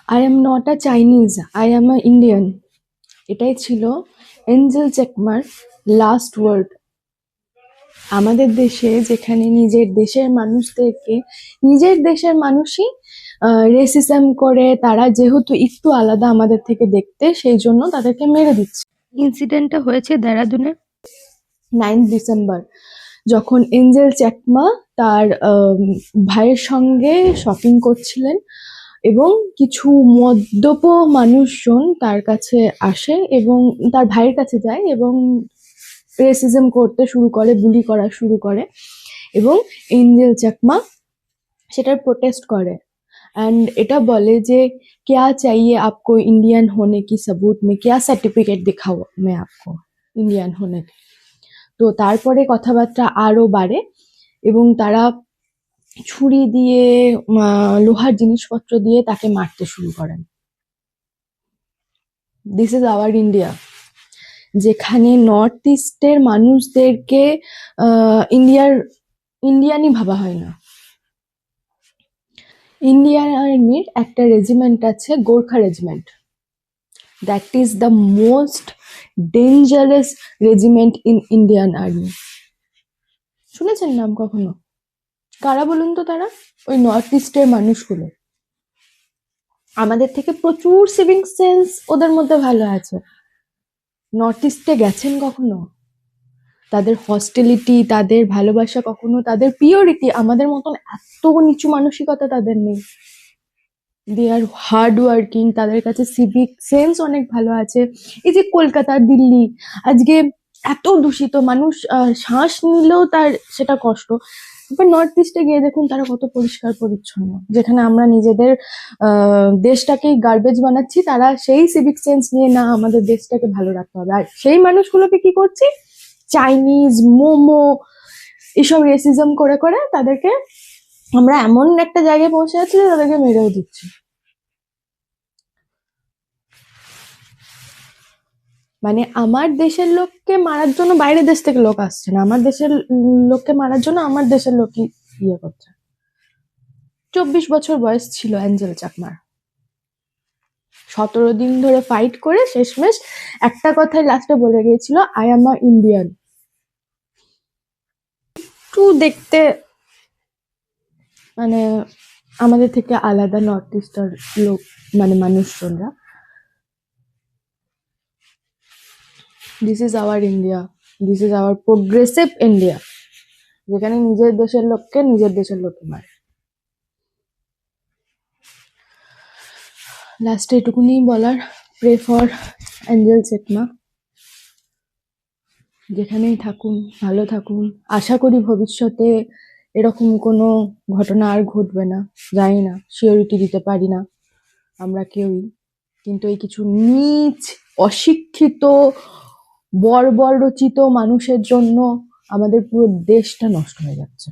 I am not a Chinese, I am a Indian. এটাই ছিল Angel চেকমার last word. আমাদের দেশে যেখানে নিজের দেশের মানুষদেরকে নিজের দেশের মানুষই রেসিজম করে, তারা যেহেতু একটু আলাদা আমাদের থেকে দেখতে, সেই জন্য তাদেরকে মেরে দিচ্ছে। ইনসিডেন্টটা হয়েছে দেরাদুনে 9 ডিসেম্বর, যখন এঞ্জেল চেকমা তার ভাইয়ের সঙ্গে শপিং করছিলেন এবং কিছু মদ্যপ মানুষজন তার কাছে আসে এবং তার ভাইয়ের কাছে যায় এবং রেসিজম করতে শুরু করে, বুলি করা শুরু করে এবং এঞ্জেল চাকমা সেটার প্রোটেস্ট করে অ্যান্ড এটা বলে যে क्या चाहिए आपको इंडियन होने की सबूत में, क्या सर्टिफिकेट दिखाओ मैं आपको इंडियन होने की। তো তারপরে কথাবার্তা আরো বাড়ে এবং তারা ছুরি দিয়ে লোহার জিনিসপত্র দিয়ে তাকে মারতে শুরু করেন। দিস ইজ আওয়ার ইন্ডিয়া, যেখানে নর্থ ইস্টের মানুষদেরকে ইন্ডিয়ানই ভাবা হয় না। ইন্ডিয়ান আর্মির একটা রেজিমেন্ট আছে, Gorkha regiment. That is the most dangerous regiment in Indian army. শুনেছেন নাম কখনো? কারা বলুন তো তারা? ওই নর্থ ইস্টের মানুষগুলো। আমাদের থেকে প্রচুর সিভিক সেন্স ওদের মধ্যে ভালো আছে। নর্থ ইস্টে গেছেন কখনো? তাদের হস্টিলিটি, তাদের ভালোবাসা কখনো, তাদের পিওরিটি আমাদের মতন এত নিচু মানসিকতা তাদের নেই। দে আর হার্ড ওয়ার্কিং, তাদের কাছে সিভিক সেন্স অনেক ভালো আছে। এই যে কলকাতা, দিল্লি আজকে এত দূষিত, মানুষ শ্বাস নিলেও তার সেটা কষ্ট। এবার নর্থ ইস্টে গিয়ে দেখুন তারা কত পরিষ্কার পরিচ্ছন্ন। যেখানে আমরা নিজেদের দেশটাকেই গার্বেজ বানাচ্ছি, তারা সেই সিভিক সেন্স নিয়ে না আমাদের দেশটাকে ভালো রাখতে হবে। আর সেই মানুষগুলোকে কি করছি, চাইনিজ, মোমো, এসব রেসিজম করে করে তাদেরকে আমরা এমন একটা জায়গায় পৌঁছে যাচ্ছি যে তাদেরকে মেরেও দিচ্ছি। মানে আমার দেশের লোককে মারার জন্য বাইরের দেশ থেকে লোক আসছে না, আমার দেশের লোককে মারার জন্য আমার দেশের লোকই ইয়ে করছে। 24 বছর বয়স ছিল অ্যাঞ্জেল চাকমার। 17 দিন ধরে ফাইট করে শেষমেশ একটা কথাই লাস্টে বলে গিয়েছিল, আই এম আ ইন্ডিয়ান। একটু দেখতে মানে আমাদের থেকে আলাদা নর্থ ইস্টার লোক, মানে মানুষজনরা। This is our India, this is our progressive India, যেখানে নিজের দেশের লোককে নিজের দেশের লোকে মারে। লাস্টে এটুকুনি বলার, প্রে ফর অ্যাঞ্জেল চেকমা। যেখানেই থাকুন ভালো থাকুন। আশা করি ভবিষ্যতে এরকম কোনো ঘটনা আর ঘটবে না। জানি না, সিওরিটি দিতে পারি না আমরা কেউই, কিন্তু এই কিছু নীচ, অশিক্ষিত, বর্বরচিত মানুষের জন্য আমাদের পুরো দেশটা নষ্ট হয়ে যাচ্ছে।